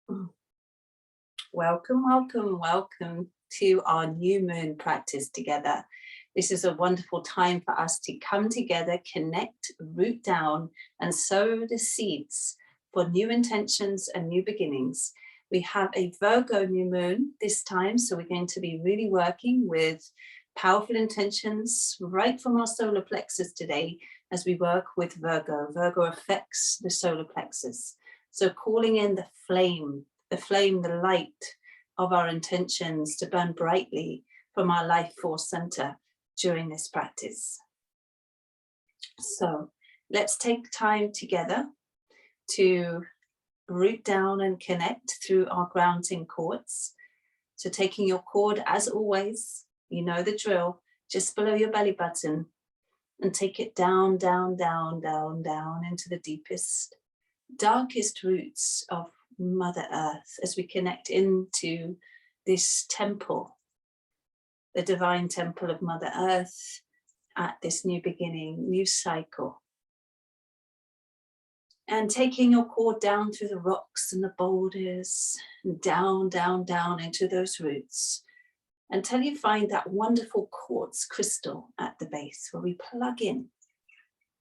Welcome, welcome, welcome to our new moon practice together. This is a wonderful time for us to come together, connect, root down, and sow the seeds for new intentions and new beginnings. We have a Virgo new moon this time, so we're going to be really working with powerful intentions right from our solar plexus today as we work with Virgo. Virgo affects the solar plexus. So calling in the flame, the light of our intentions to burn brightly from our life force center during this practice. So let's take time together to root down and connect through our grounding cords. So taking your cord, as always, you know the drill, just below your belly button, and take it down, down, down, down, down into the deepest, darkest roots of Mother Earth as we connect into this temple, the divine temple of Mother Earth at this new beginning, new cycle. And taking your cord down through the rocks and the boulders, and down, down, down into those roots, until you find that wonderful quartz crystal at the base where we plug in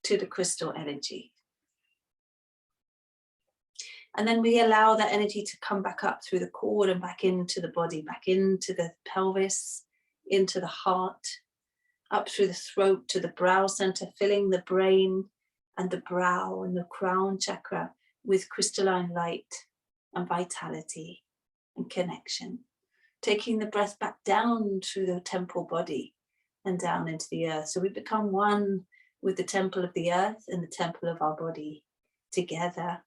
to the crystal energy. And then we allow that energy to come back up through the cord and back into the body, back into the pelvis, into the heart, up through the throat to the brow center, filling the brain and the brow and the crown chakra with crystalline light and vitality and connection. Taking the breath back down through the temple body and down into the earth. So we become one with the temple of the earth and the temple of our body together.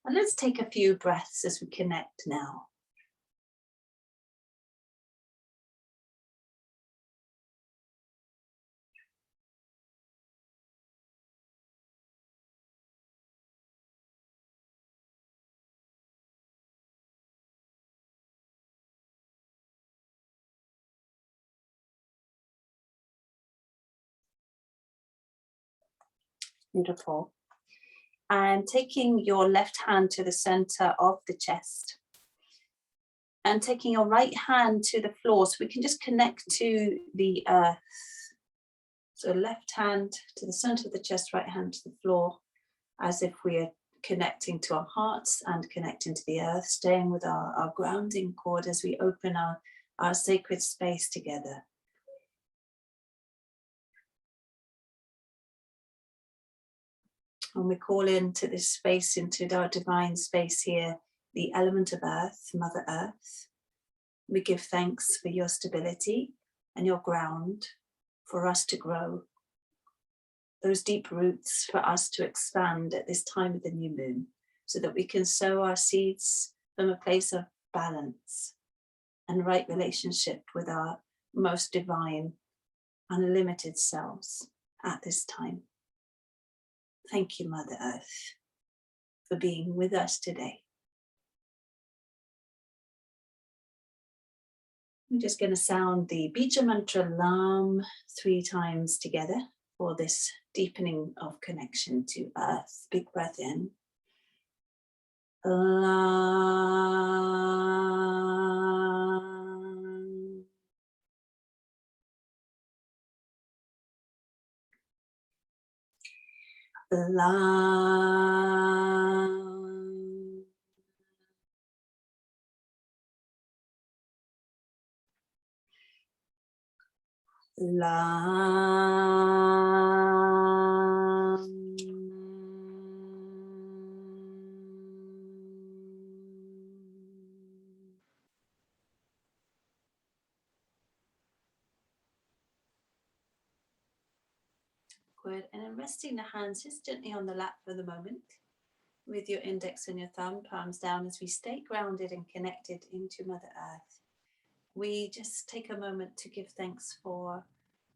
And let's take a few breaths as we connect now. Beautiful. And taking your left hand to the center of the chest and taking your right hand to the floor so we can just connect to the earth. So left hand to the center of the chest, right hand to the floor, as if we are connecting to our hearts and connecting to the earth, staying with our grounding cord as we open our sacred space together. And we call into this space, into our divine space here, the element of earth, Mother Earth. We give thanks for your stability and your ground for us to grow. Those deep roots for us to expand at this time of the new moon, so that we can sow our seeds from a place of balance and right relationship with our most divine, unlimited selves at this time. Thank you, Mother Earth, for being with us today. We're just going to sound the Bija Mantra Lam 3 times together for this deepening of connection to Earth. Big breath in. Lam. Lam. Lam. Good. And then resting the hands just gently on the lap for the moment, with your index and your thumb, palms down, as we stay grounded and connected into Mother Earth. We just take a moment to give thanks for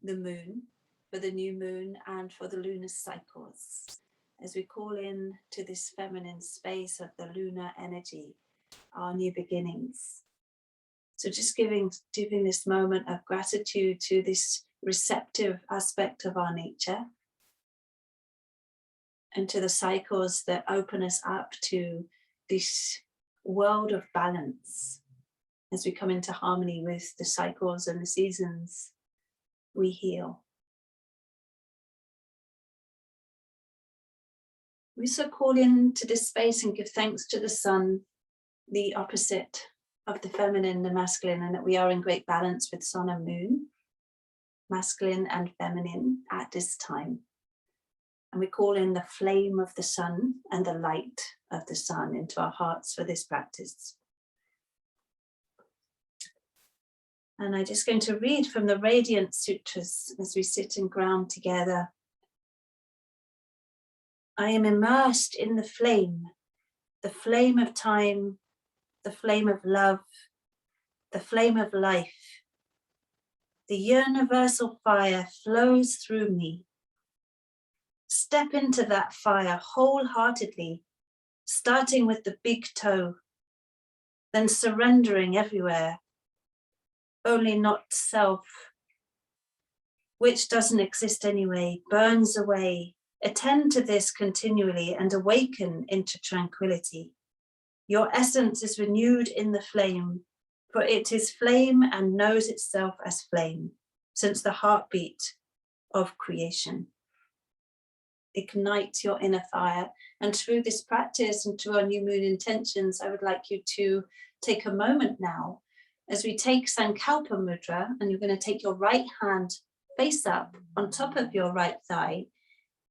the moon, for the new moon, and for the lunar cycles, as we call in to this feminine space of the lunar energy, our new beginnings. So just giving this moment of gratitude to this receptive aspect of our nature, and to the cycles that open us up to this world of balance. As we come into harmony with the cycles and the seasons, we heal. We also call into this space and give thanks to the sun, the opposite of the feminine, the masculine, and that we are in great balance with sun and moon, masculine and feminine at this time. And we call in the flame of the sun and the light of the sun into our hearts for this practice. And I'm just going to read from the Radiant Sutras as we sit and ground together. I am immersed in the flame of time, the flame of love, the flame of life. The universal fire flows through me. Step into that fire wholeheartedly, starting with the big toe, then surrendering everywhere. Only not self, which doesn't exist anyway, burns away. Attend to this continually and awaken into tranquility. Your essence is renewed in the flame, for it is flame and knows itself as flame, since the heartbeat of creation. Ignite your inner fire. And through this practice and through our new moon intentions, I would like you to take a moment now as we take Sankalpa Mudra, and you're going to take your right hand face up on top of your right thigh.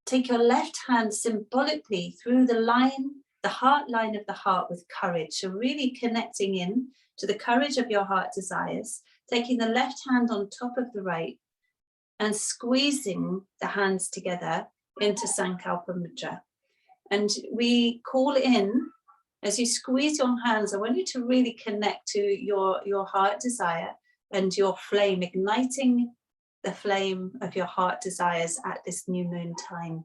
Take your left hand symbolically through the line, the heart line of the heart with courage. So really connecting in to the courage of your heart desires, taking the left hand on top of the right and squeezing the hands together into Sankalpa Mudra. And we call in, as you squeeze your hands, I want you to really connect to your heart desire and your flame, igniting the flame of your heart desires at this new moon time.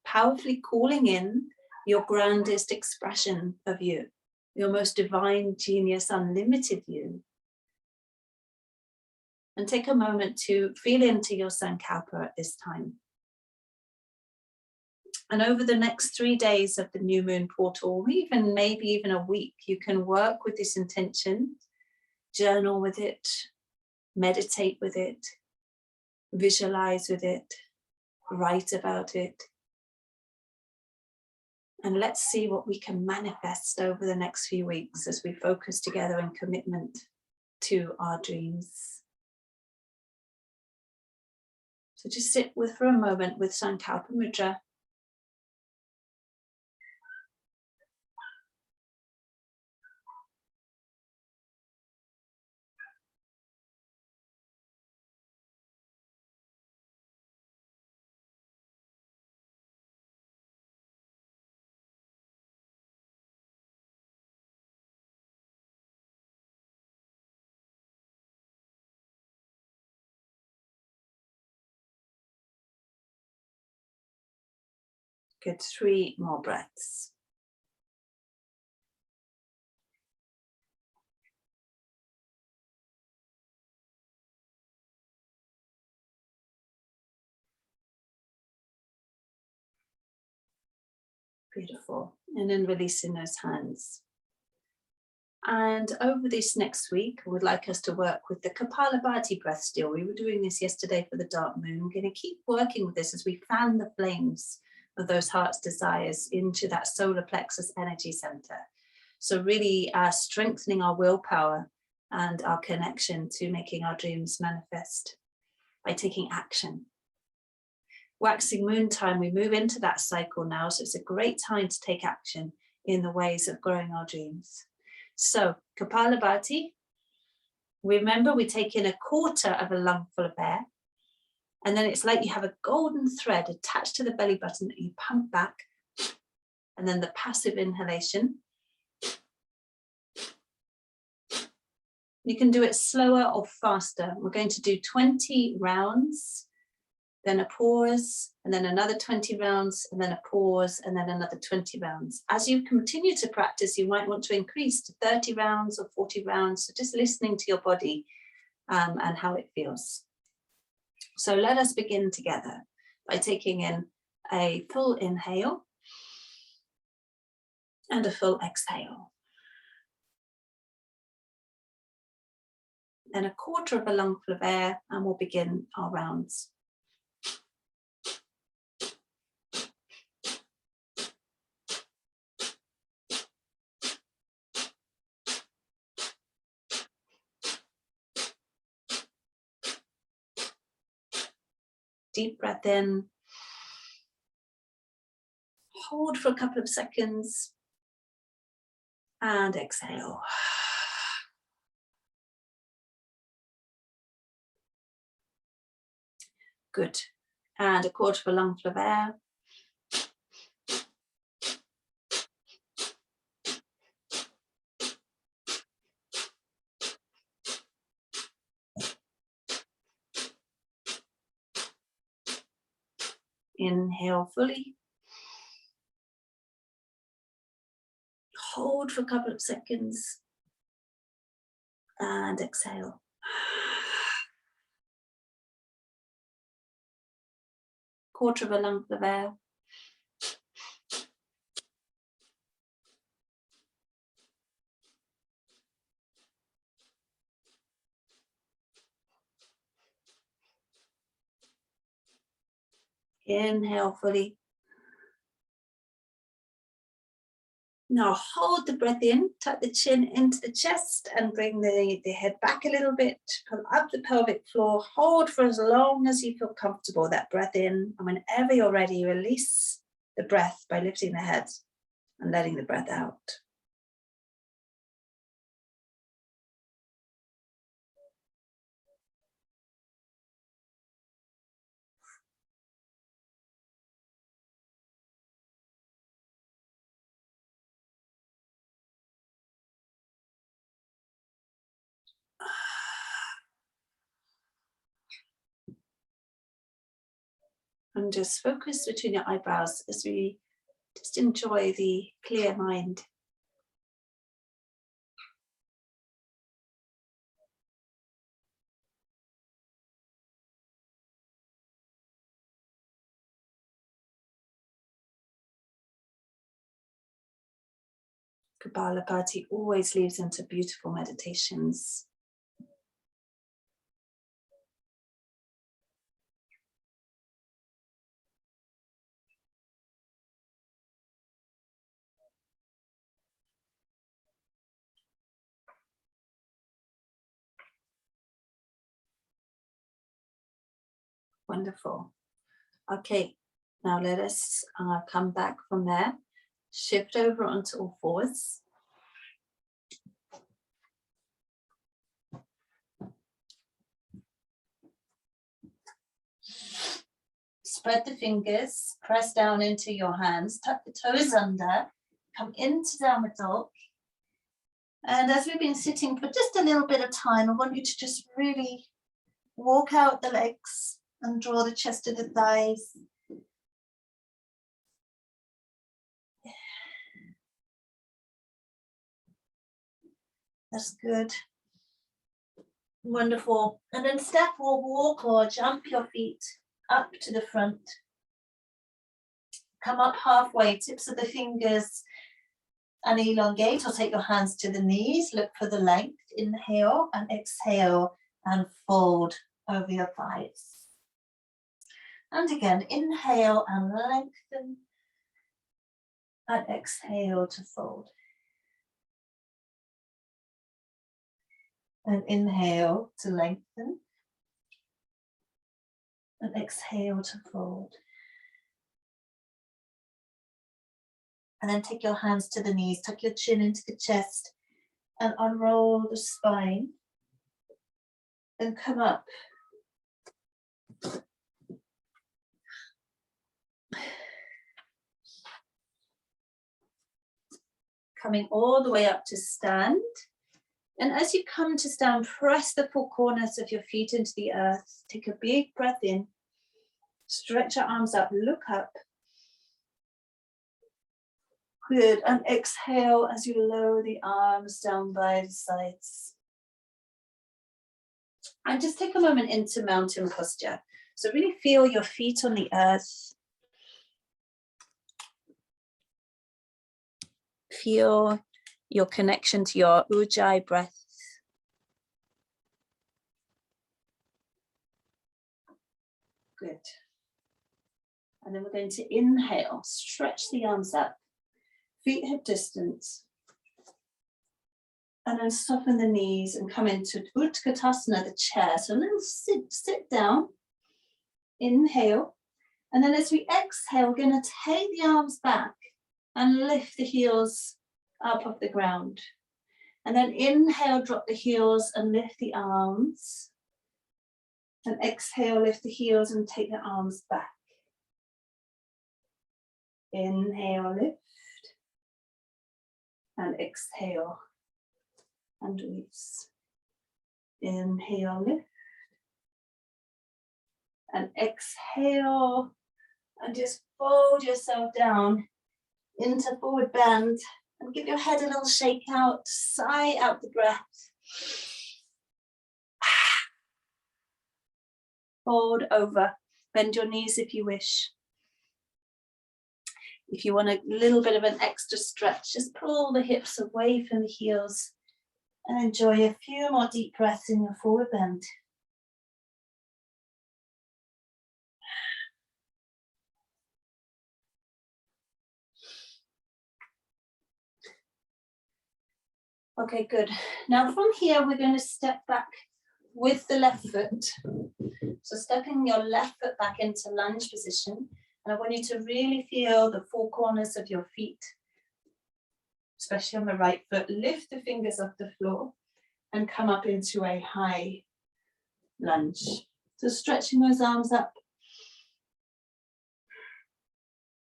Powerfully calling in your grandest expression of you, your most divine genius, unlimited you. And take a moment to feel into your Sankalpa at this time. And over the next 3 days of the new moon portal, maybe even a week, you can work with this intention, journal with it, meditate with it, visualize with it, write about it. And let's see what we can manifest over the next few weeks as we focus together in commitment to our dreams. So just sit for a moment with Sankalpa Mudra. Good, 3 more breaths. Beautiful. And then releasing those hands. And over this next week, I would like us to work with the Kapalabhati breath still. We were doing this yesterday for the dark moon. We're going to keep working with this as we fan the flames of those heart's desires into that solar plexus energy center. So really strengthening our willpower and our connection to making our dreams manifest by taking action. Waxing moon time, we move into that cycle now. So it's a great time to take action in the ways of growing our dreams. So Kapalabhati, remember we take in 1/4 of a lungful of air. And then it's like you have a golden thread attached to the belly button that you pump back. And then the passive inhalation. You can do it slower or faster. We're going to do 20 rounds, then a pause, and then another 20 rounds, and then a pause, and then another 20 rounds. As you continue to practice, you might want to increase to 30 rounds or 40 rounds. So just listening to your body and how it feels. So let us begin together by taking in a full inhale and a full exhale. then a quarter of a lungful of air, and we'll begin our rounds. Deep breath in. Hold for a couple of seconds. And exhale. Good. And a quarter of a lungful of air. Inhale fully. Hold for a couple of seconds. And exhale. Quarter of a lungful of air. Inhale fully. Now hold the breath in, tuck the chin into the chest and bring the head back a little bit. Come up the pelvic floor, hold for as long as you feel comfortable, that breath in. And whenever you're ready, release the breath by lifting the head and letting the breath out. And just focus between your eyebrows as we just enjoy the clear mind. Kapalabhati always leads into beautiful meditations. Wonderful. Okay, now let us come back from there. Shift over onto all fours. Spread the fingers, press down into your hands, tuck the toes under, come into downward dog. And as we've been sitting for just a little bit of time, I want you to just really walk out the legs and draw the chest to the thighs. That's good. Wonderful. And then step or walk or jump your feet up to the front. Come up halfway, tips of the fingers, and elongate or take your hands to the knees. Look for the length. Inhale and exhale and fold over your thighs. And again, inhale and lengthen and exhale to fold. And inhale to lengthen and exhale to fold. And then take your hands to the knees, tuck your chin into the chest and unroll the spine. And come up. Coming all the way up to stand. And as you come to stand, press the four corners of your feet into the earth. Take a big breath in. Stretch your arms up, look up. Good, and exhale as you lower the arms down by the sides. And just take a moment into mountain posture. So really feel your feet on the earth. Feel your connection to your ujjayi breath. Good. And then we're going to inhale, stretch the arms up, feet hip distance. And then soften the knees and come into Utkatasana, the chair. So a little sit down, inhale. And then as we exhale, we're going to take the arms back and lift the heels up off the ground. And then inhale, drop the heels and lift the arms. And exhale, lift the heels and take the arms back. Inhale, lift. And exhale. And release. Inhale, lift. And exhale. And just fold yourself down into forward bend. And give your head a little shake out. Sigh out the breath. Fold over. Bend your knees if you wish. If you want a little bit of an extra stretch, just pull the hips away from the heels. And enjoy a few more deep breaths in your forward bend. Okay, good. Now from here, we're going to step back with the left foot. So stepping your left foot back into lunge position. And I want you to really feel the four corners of your feet, especially on the right foot. Lift the fingers off the floor and come up into a high lunge. So stretching those arms up.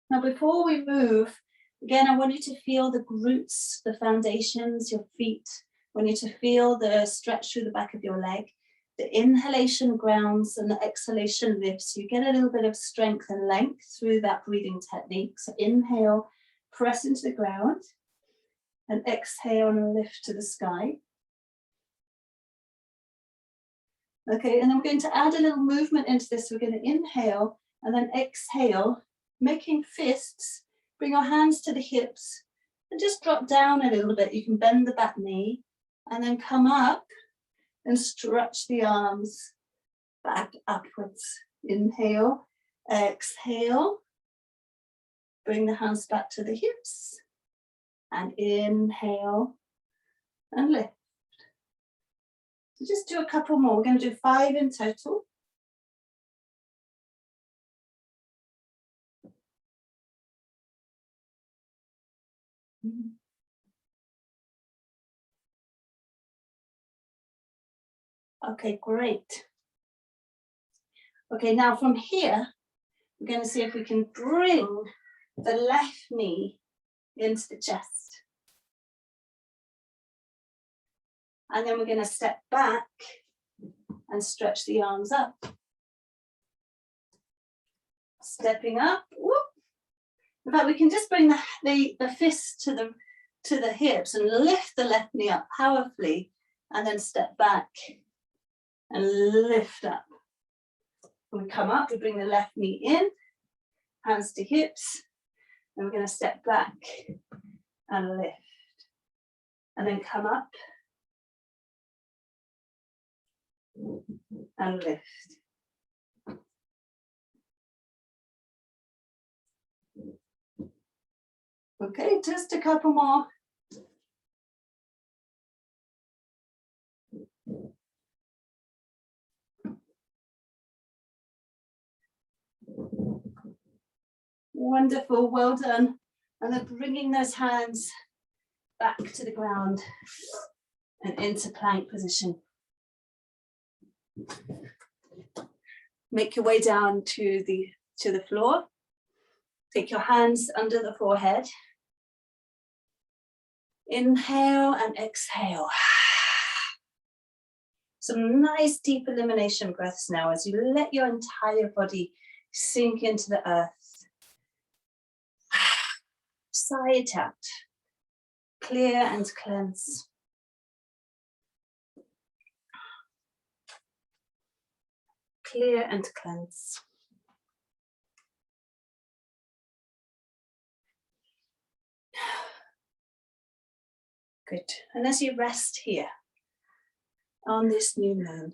Now before we move, again, I want you to feel the glutes, the foundations, your feet. I want you to feel the stretch through the back of your leg. The inhalation grounds and the exhalation lifts. So you get a little bit of strength and length through that breathing technique. So inhale, press into the ground. And exhale and lift to the sky. Okay, and then we're going to add a little movement into this. We're going to inhale and then exhale, making fists. Bring your hands to the hips and just drop down a little bit. You can bend the back knee and then come up and stretch the arms back upwards. Inhale, exhale. Bring the hands back to the hips and inhale and lift. So just do a couple more. We're going to do 5 in total. Okay, great. Okay, now from here, we're going to see if we can bring the left knee into the chest. And then we're going to step back and stretch the arms up. Stepping up. Whoop. In fact, we can just bring the fists to the hips and lift the left knee up powerfully, and then step back and lift up. When we come up, we bring the left knee in, hands to hips, and we're going to step back and lift. And then come up and lift. Okay, just a couple more. Wonderful, well done. And then bringing those hands back to the ground and into plank position. Make your way down to the floor. Take your hands under the forehead. Inhale and exhale. Some nice deep elimination breaths now as you let your entire body sink into the earth. Sigh it out. Clear and cleanse. Clear and cleanse. Good. And as you rest here on this new moon,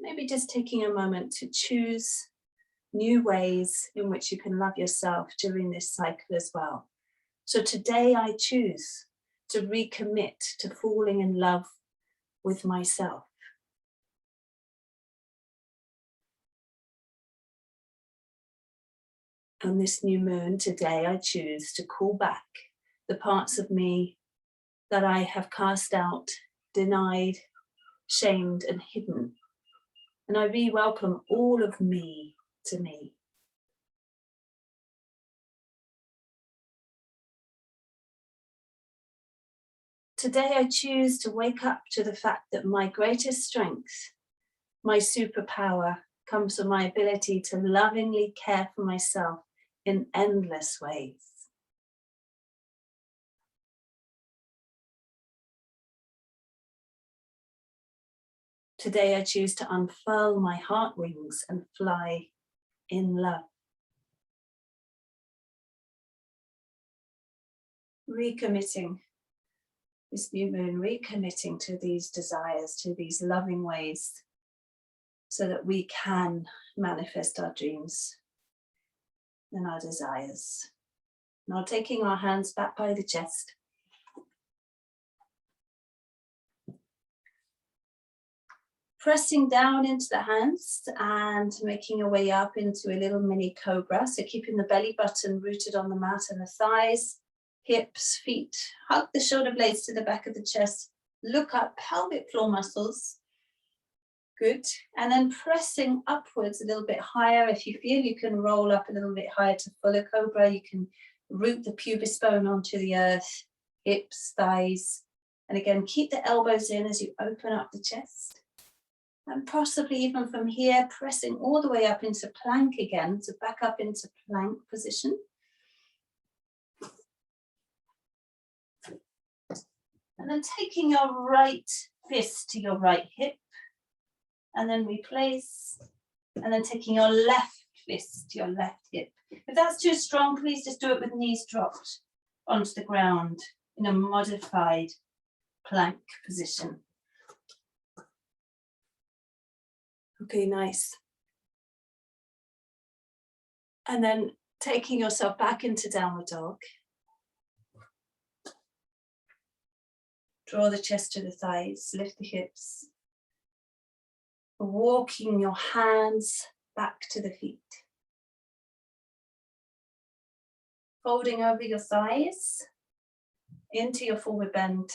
maybe just taking a moment to choose new ways in which you can love yourself during this cycle as well. So today I choose to recommit to falling in love with myself. On this new moon today, I choose to call back the parts of me that I have cast out, denied, shamed, and hidden. And I re-welcome all of me to me. Today I choose to wake up to the fact that my greatest strength, my superpower, comes from my ability to lovingly care for myself in endless ways. Today I choose to unfurl my heart wings and fly in love. Recommitting this new moon, recommitting to these desires, to these loving ways, so that we can manifest our dreams and our desires. Now taking our hands back by the chest. Pressing down into the hands and making your way up into a little mini cobra. So keeping the belly button rooted on the mat and the thighs, hips, feet. Hug the shoulder blades to the back of the chest. Look up, pelvic floor muscles. Good. And then pressing upwards a little bit higher. If you feel you can roll up a little bit higher to fuller cobra, you can root the pubis bone onto the earth, hips, thighs. And again, keep the elbows in as you open up the chest. And possibly even from here, pressing all the way up into plank again, so back up into plank position. And then taking your right fist to your right hip, and then replace, and then taking your left fist to your left hip. If that's too strong, please just do it with knees dropped onto the ground in a modified plank position. Okay, nice. And then taking yourself back into downward dog. Draw the chest to the thighs, lift the hips. Walking your hands back to the feet. Folding over your thighs into your forward bend.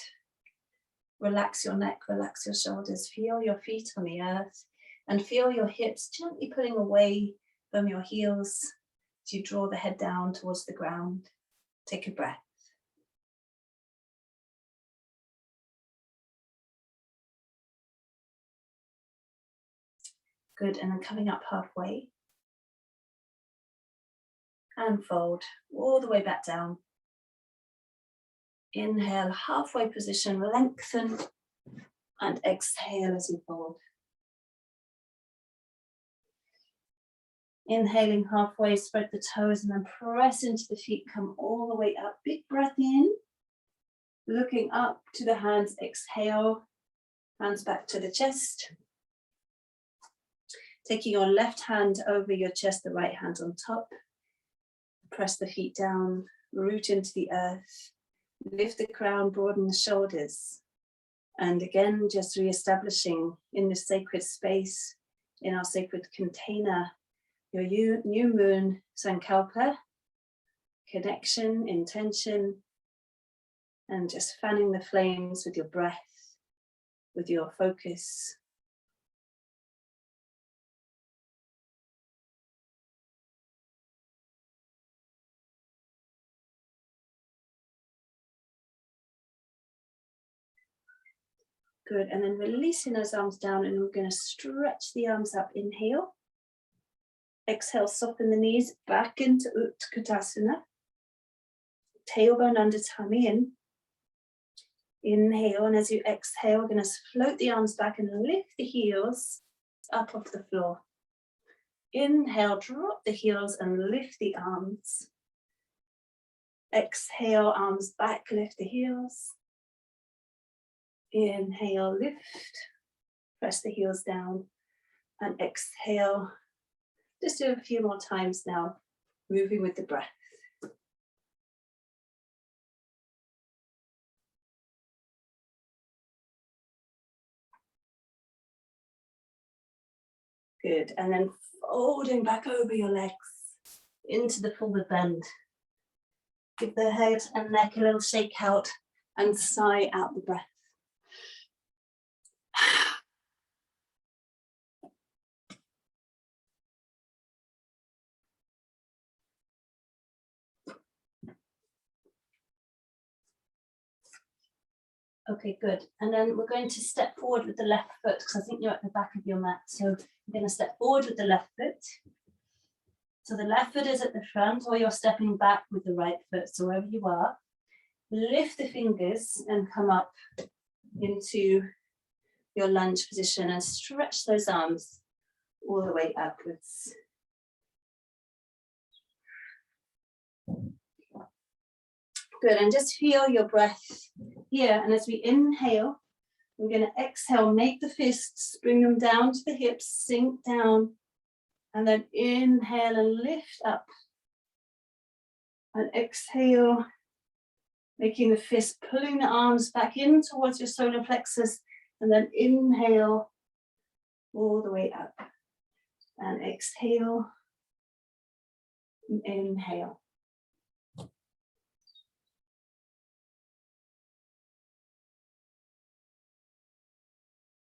Relax your neck, relax your shoulders. Feel your feet on the earth and feel your hips gently pulling away from your heels as you draw the head down towards the ground. Take a breath. Good, and then coming up halfway. And fold all the way back down. Inhale, halfway position, lengthen, and exhale as you fold. Inhaling halfway, spread the toes and then press into the feet, come all the way up. Big breath in, looking up to the hands, exhale, hands back to the chest. Taking your left hand over your chest, the right hand on top. Press the feet down, root into the earth. Lift the crown, broaden the shoulders. And again, just re-establishing in this sacred space, in our sacred container, your new moon Sankalpa, connection, intention, and just fanning the flames with your breath, with your focus. Good, and then releasing those arms down, and we're going to stretch the arms up. Inhale. Exhale, soften the knees back into Utkatasana. Tailbone under tummy in. Inhale, and as you exhale, we're going to float the arms back and lift the heels up off the floor. Inhale, drop the heels and lift the arms. Exhale, arms back, lift the heels. Inhale, lift, press the heels down, and exhale, Just do a few more times now, moving with the breath. Good, and then folding back over your legs into the forward bend. Give the head and neck a little shake out and sigh out the breath. Okay, good. And then we're going to step forward with the left foot because I think you're at the back of your mat. So you're going to step forward with the left foot. So the left foot is at the front, or you're stepping back with the right foot. So wherever you are, lift the fingers and come up into your lunge position and stretch those arms all the way upwards. Good, and just feel your breath here. And as we inhale, we're going to exhale, make the fists, bring them down to the hips, sink down, and then inhale and lift up. And exhale, making the fist, pulling the arms back in towards your solar plexus, and then inhale all the way up. And exhale, and inhale.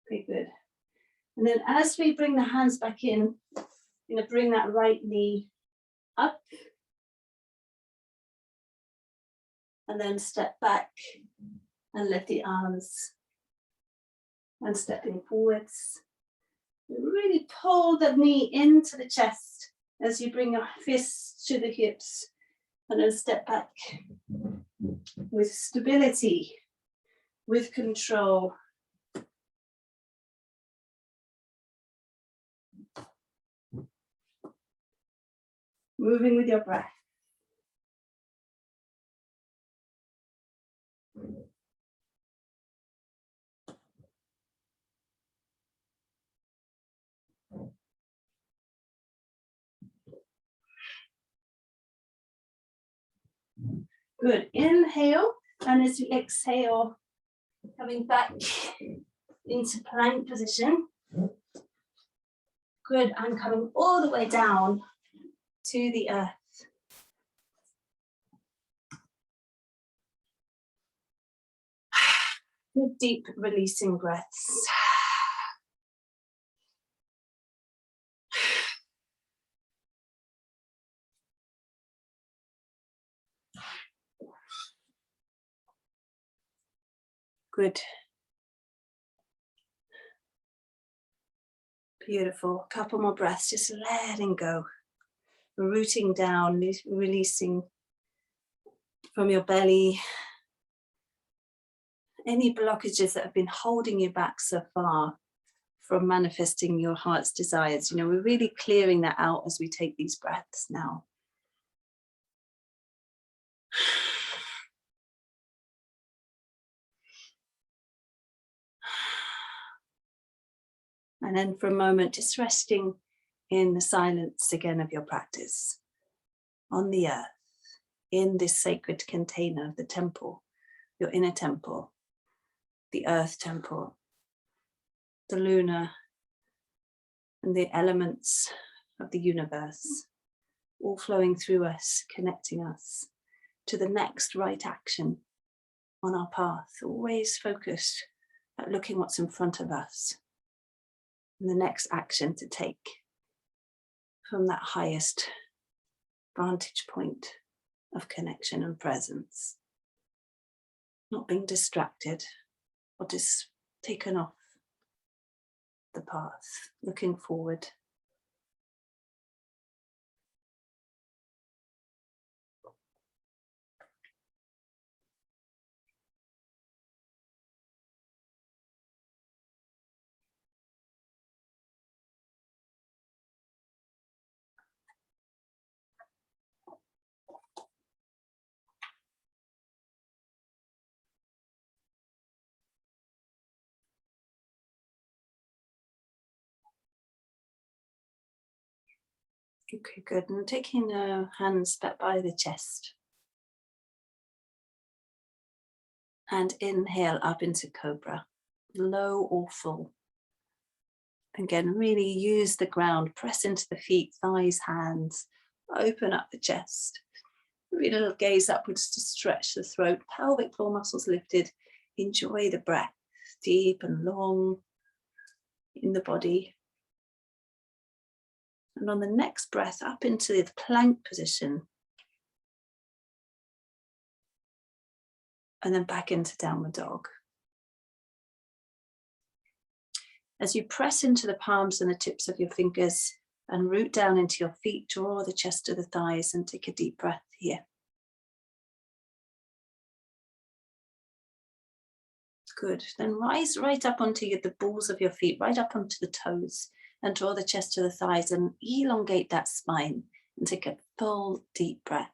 Okay, good. And then as we bring the hands back in, I'm going to bring that right knee up. And then step back and lift the arms. And stepping forwards. Really pull the knee into the chest as you bring your fists to the hips. And then step back with stability, with control. Moving with your breath. Good, inhale, and as you exhale, coming back into plank position. Good, and coming all the way down to the earth. Good, deep releasing breaths. Good. Beautiful. Couple more breaths, just letting go. Rooting down, releasing from your belly any blockages that have been holding you back so far from manifesting your heart's desires. You know, we're really clearing that out as we take these breaths now. And then for a moment, just resting in the silence again of your practice, on the earth, in this sacred container of the temple, your inner temple, the earth temple, the lunar, and the elements of the universe, all flowing through us, connecting us to the next right action on our path, always focused at looking what's in front of us, and the next action to take from that highest vantage point of connection and presence. Not being distracted or just taken off the path, looking forward. Okay, good. And taking the hands back by the chest. And inhale up into cobra, low or full. Again, really use the ground, press into the feet, thighs, hands, open up the chest. Really little gaze upwards to stretch the throat, pelvic floor muscles lifted. Enjoy the breath, deep and long in the body. And on the next breath, up into the plank position. And then back into downward dog. As you press into the palms and the tips of your fingers and root down into your feet, draw the chest to the thighs and take a deep breath here. Good. Then rise right up onto the balls of your feet, right up onto the toes, and draw the chest to the thighs and elongate that spine and take a full deep breath.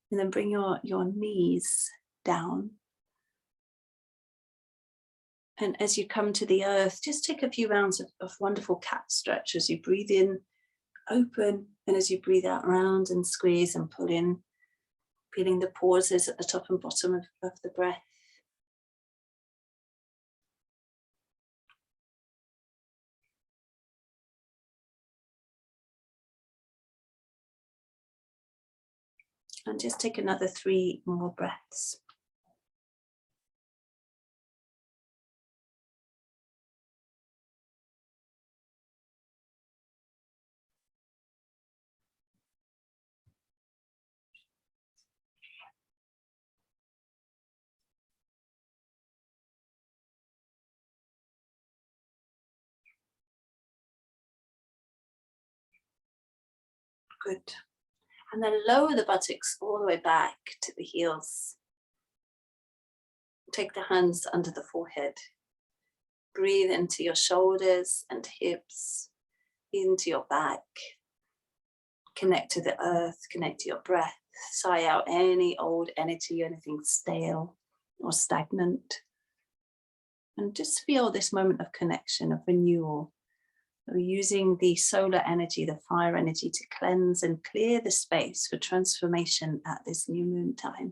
And then bring your knees down. And as you come to the earth, just take a few rounds of wonderful cat stretch as you breathe in, open, and as you breathe out, round and squeeze and pull in, feeling the pauses at the top and bottom of the breath. And just take another 3 more breaths. Good. And then lower the buttocks all the way back to the heels. Take the hands under the forehead. Breathe into your shoulders and hips, into your back. Connect to the earth, connect to your breath. Sigh out any old energy, anything stale or stagnant. And just feel this moment of connection, of renewal. We're using the solar energy, the fire energy, to cleanse and clear the space for transformation at this new moon time.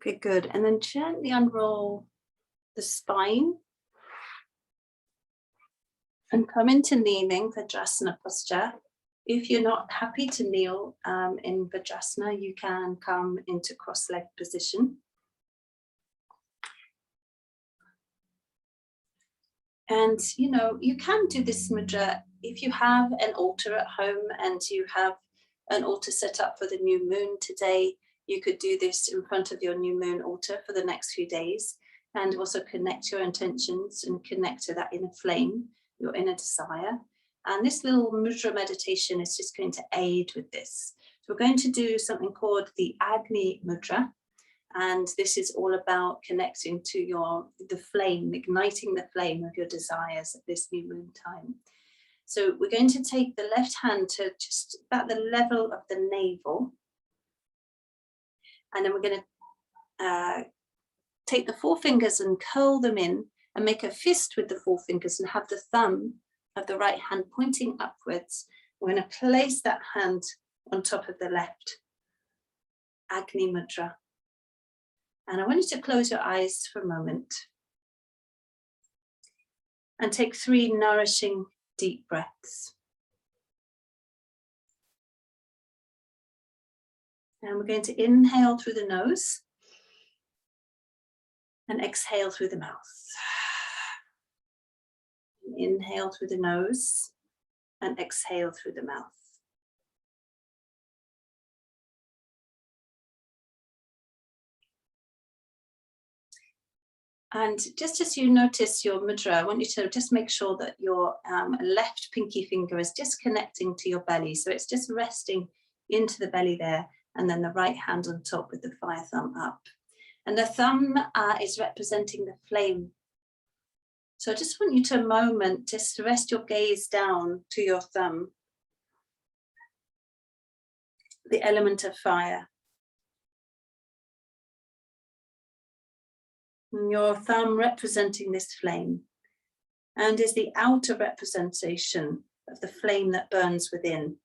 Okay, good. And then gently unroll the spine and come into kneeling, Vajrasana posture. If you're not happy to kneel in Vajrasana, you can come into cross-leg position. And, you can do this mudra if you have an altar at home and you have an altar set up for the new moon today. You could do this in front of your new moon altar for the next few days and also connect your intentions and connect to that inner flame, your inner desire. And this little mudra meditation is just going to aid with this. So we're going to do something called the Agni mudra. And this is all about connecting to the flame, igniting the flame of your desires at this new moon time. So we're going to take the left hand to just about the level of the navel. And then we're going to take the 4 fingers and curl them in and make a fist with the 4 fingers and have the thumb of the right hand pointing upwards. We're going to place that hand on top of the left. Agni mudra. And I want you to close your eyes for a moment and take 3 nourishing deep breaths. And we're going to inhale through the nose and exhale through the mouth. Inhale through the nose and exhale through the mouth. And just as you notice your mudra, I want you to just make sure that your left pinky finger is just connecting to your belly. So it's just resting into the belly there, and then the right hand on top with the fire thumb up. And the thumb is representing the flame. So I just want you to a moment, just rest your gaze down to your thumb, the element of fire. And your thumb representing this flame, and is the outer representation of the flame that burns within.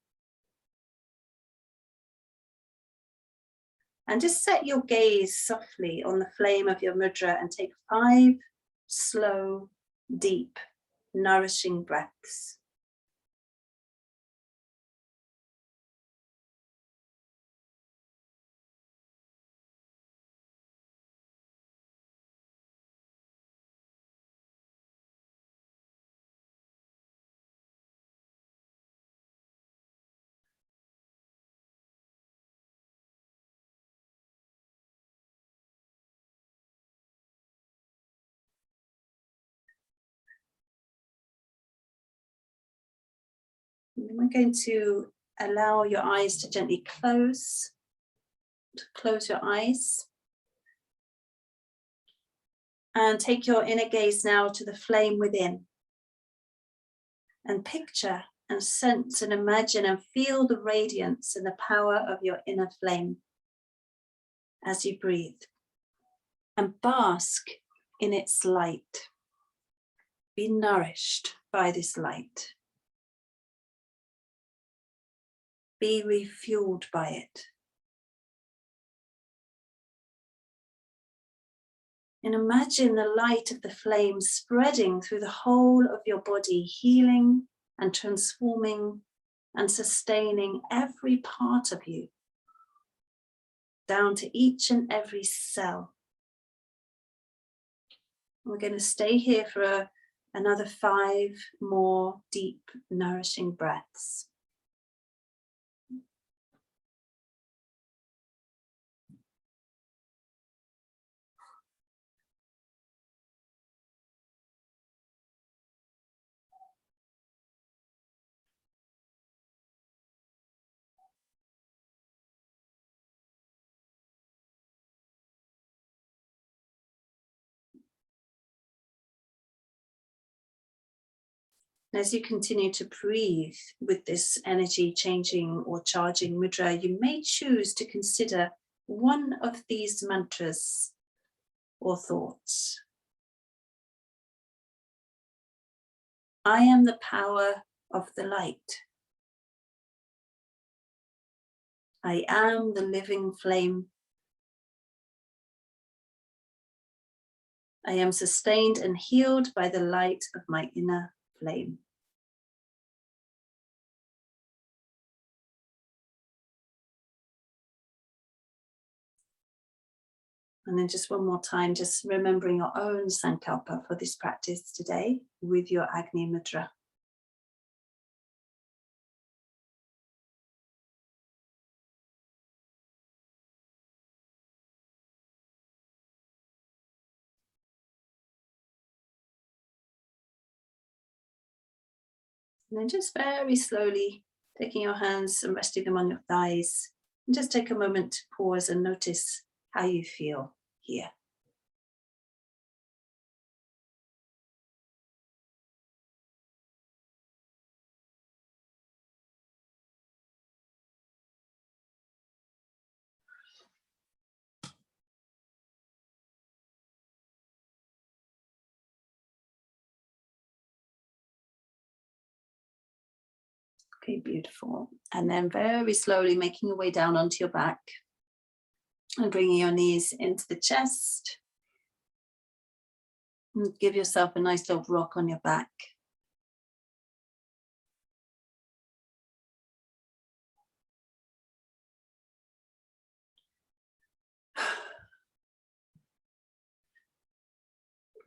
And just set your gaze softly on the flame of your mudra and take 5 slow, deep, nourishing breaths. And then we're going to allow your eyes to gently close. Close your eyes. And take your inner gaze now to the flame within. And picture and sense and imagine and feel the radiance and the power of your inner flame as you breathe. And bask in its light. Be nourished by this light. Be refueled by it. And imagine the light of the flame spreading through the whole of your body, healing and transforming and sustaining every part of you, down to each and every cell. We're going to stay here for another 5 more deep, nourishing breaths. As you continue to breathe with this energy changing or charging mudra, you may choose to consider one of these mantras or thoughts. I am the power of the light. I am the living flame. I am sustained and healed by the light of my inner flame. And then just one more time, just remembering your own sankalpa for this practice today with your Agni Mudra. And then just very slowly taking your hands and resting them on your thighs. And just take a moment to pause and notice how you feel here. Okay, beautiful. And then very slowly making your way down onto your back and bringing your knees into the chest. And give yourself a nice little rock on your back.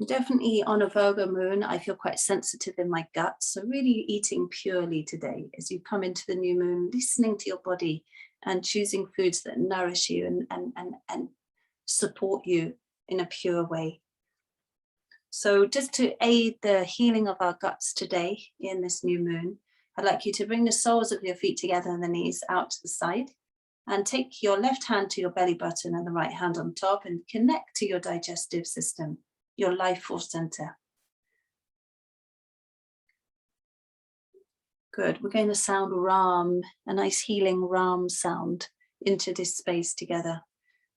Definitely on a Virgo moon, I feel quite sensitive in my gut. So really eating purely today as you come into the new moon, listening to your body and choosing foods that nourish you and support you in a pure way. So just to aid the healing of our guts today in this new moon, I'd like you to bring the soles of your feet together and the knees out to the side, and take your left hand to your belly button and the right hand on top, and connect to your digestive system, your life force center. Good. We're going to sound Ram, a nice healing Ram sound, into this space together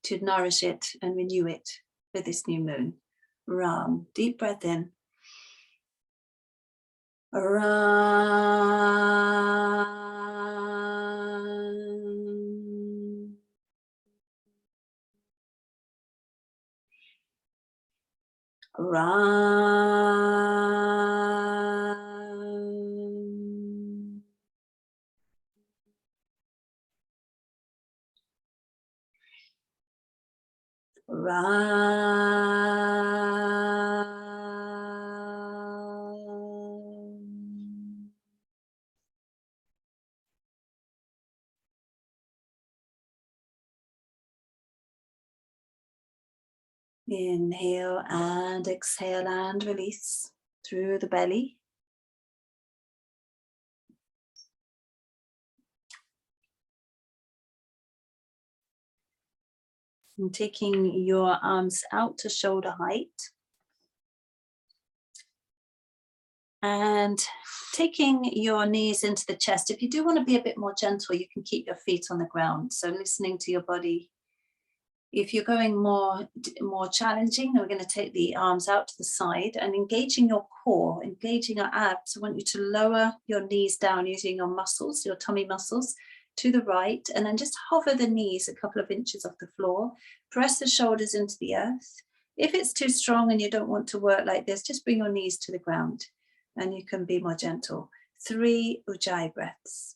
to nourish it and renew it for this new moon. Ram. Deep breath in. Ram. Ram. Ram. Inhale and exhale and release through the belly. And taking your arms out to shoulder height. And taking your knees into the chest. If you do want to be a bit more gentle, you can keep your feet on the ground. So listening to your body. If you're going more challenging, then we're going to take the arms out to the side and engaging your core, engaging your abs. I want you to lower your knees down using your muscles, your tummy muscles, to the right, and then just hover the knees a couple of inches off the floor. Press the shoulders into the earth. If it's too strong and you don't want to work like this, just bring your knees to the ground and you can be more gentle. 3 Ujjayi breaths.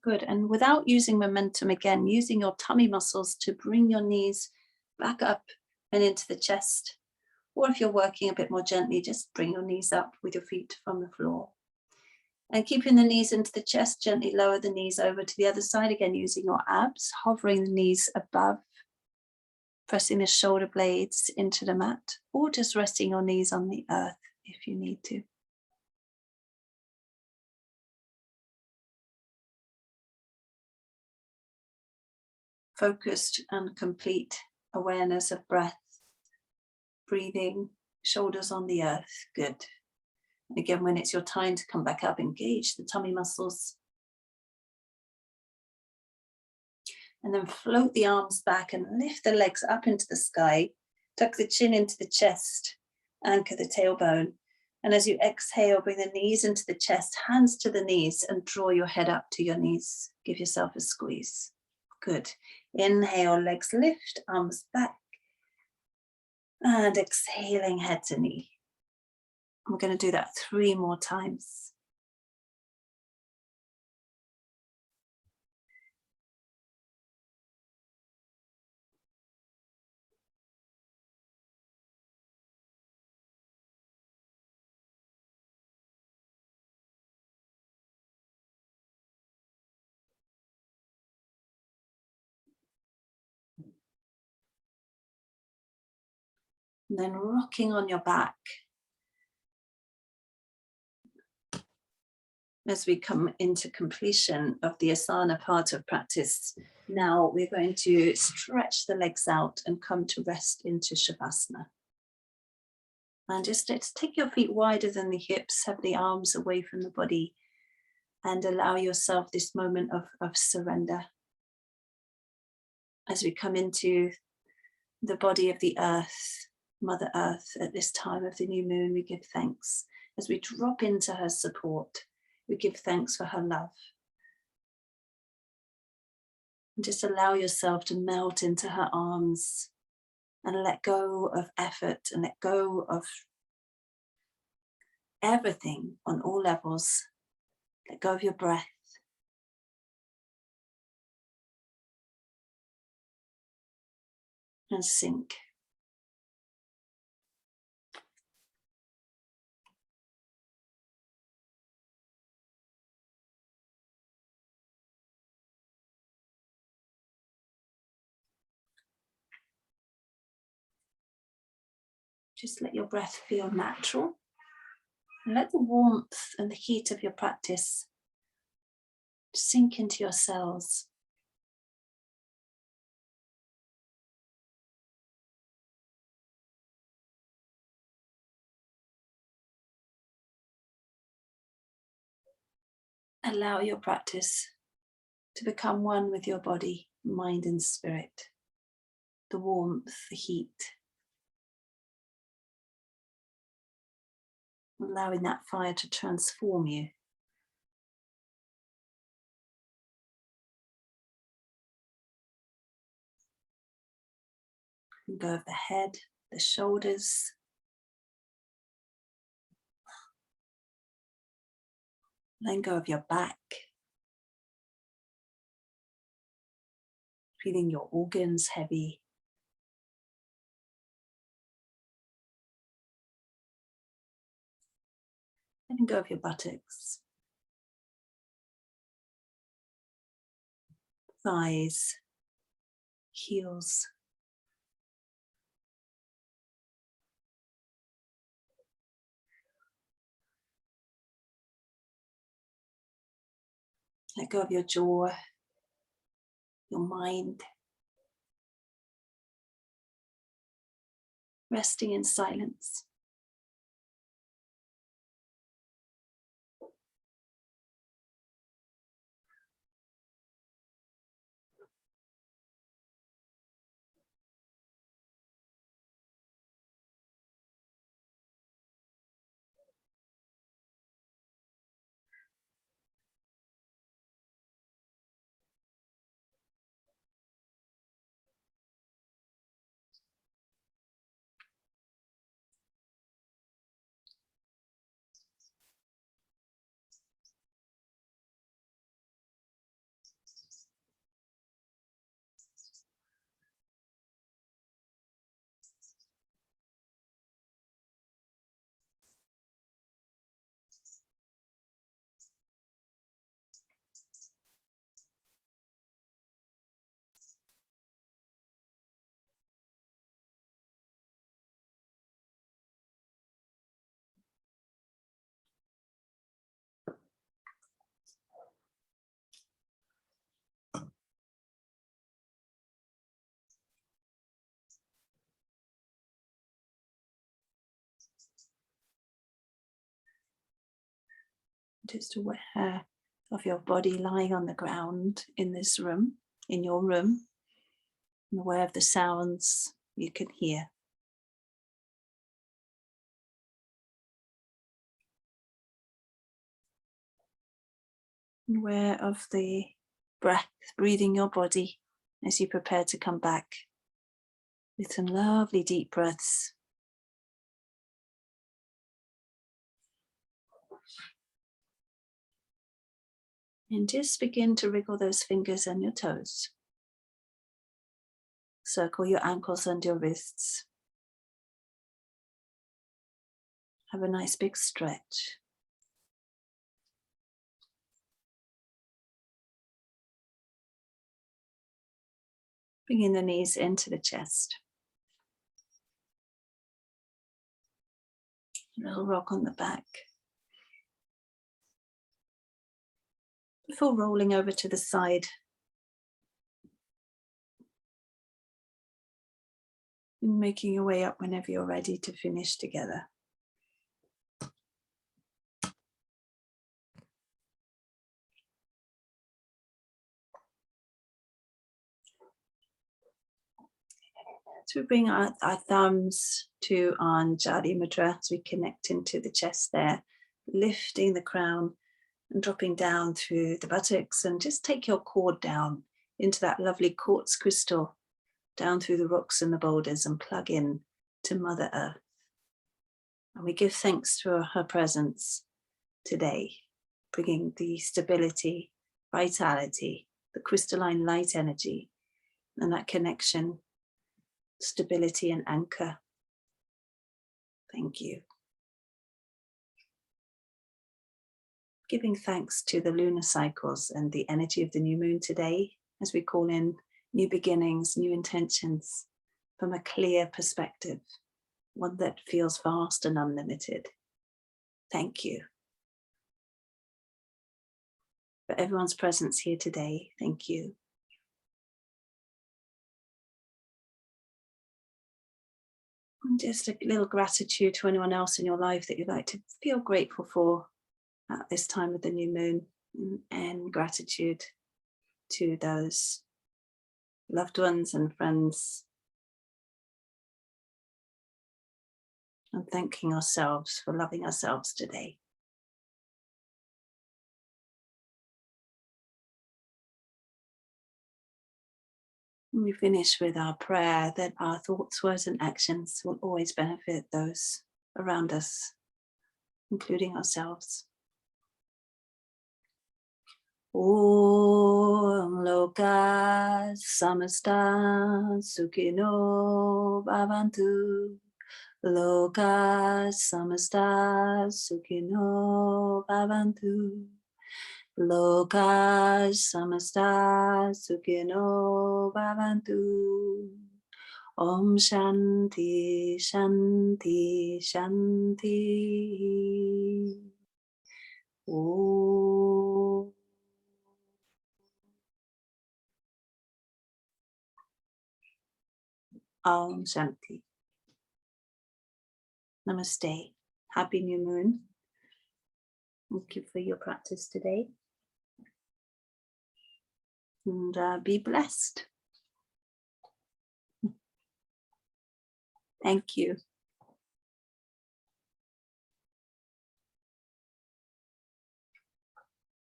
Good. And without using momentum, again, using your tummy muscles to bring your knees back up and into the chest. Or if you're working a bit more gently, just bring your knees up with your feet from the floor. And keeping the knees into the chest, gently lower the knees over to the other side, again, using your abs, hovering the knees above, pressing the shoulder blades into the mat, or just resting your knees on the earth if you need to. Focused and complete awareness of breath, breathing, shoulders on the earth. Good. And again, when it's your time to come back up, engage the tummy muscles. And then float the arms back and lift the legs up into the sky. Tuck the chin into the chest, anchor the tailbone. And as you exhale, bring the knees into the chest, hands to the knees, and draw your head up to your knees. Give yourself a squeeze. Good. Inhale, legs lift, arms back. And exhaling, head to knee. We're going to do that 3 more times. And then rocking on your back. As we come into completion of the asana part of practice, now we're going to stretch the legs out and come to rest into Shavasana. And just let's take your feet wider than the hips, have the arms away from the body, and allow yourself this moment of surrender. As we come into the body of the earth, Mother Earth, at this time of the new moon, we give thanks. As we drop into her support, we give thanks for her love. And just allow yourself to melt into her arms and let go of effort and let go of everything on all levels. Let go of your breath. And sink. Just let your breath feel natural. And let the warmth and the heat of your practice sink into your cells. Allow your practice to become one with your body, mind, and spirit. The warmth, the heat. Allowing that fire to transform you. Let go of the head, the shoulders. Let go of your back. Feeling your organs heavy. Letting go of your buttocks. Thighs. Heels. Let go of your jaw, your mind. Resting in silence. Just aware of your body lying on the ground in this room, in your room, and aware of the sounds you can hear. Aware of the breath, breathing your body as you prepare to come back with some lovely deep breaths. And just begin to wriggle those fingers and your toes. Circle your ankles and your wrists. Have a nice big stretch. Bringing the knees into the chest. A little rock on the back. Before rolling over to the side. And making your way up whenever you're ready to finish together. So we bring our thumbs to our Anjali Mudra as we connect into the chest there, lifting the crown and dropping down through the buttocks, and just take your cord down into that lovely quartz crystal, down through the rocks and the boulders, and plug in to Mother Earth. And we give thanks for her presence today, bringing the stability, vitality, the crystalline light energy, and that connection, stability and anchor. Thank you. Giving thanks to the lunar cycles and the energy of the new moon today, as we call in new beginnings, new intentions from a clear perspective, one that feels vast and unlimited. Thank you for everyone's presence here today. Thank you. And just a little gratitude to anyone else in your life that you'd like to feel grateful for at this time of the new moon, and gratitude to those loved ones and friends, and thanking ourselves for loving ourselves today. And we finish with our prayer that our thoughts, words, and actions will always benefit those around us, including ourselves. Om Loka Samasta Sukhino Bhavantu. Loka Samasta Sukhino Bhavantu. Loka Samasta Sukhino Bhavantu. Om Shanti Shanti Shanti. Om. Om Shanti. Namaste. Happy new moon. Thank you for your practice today. And be blessed. Thank you.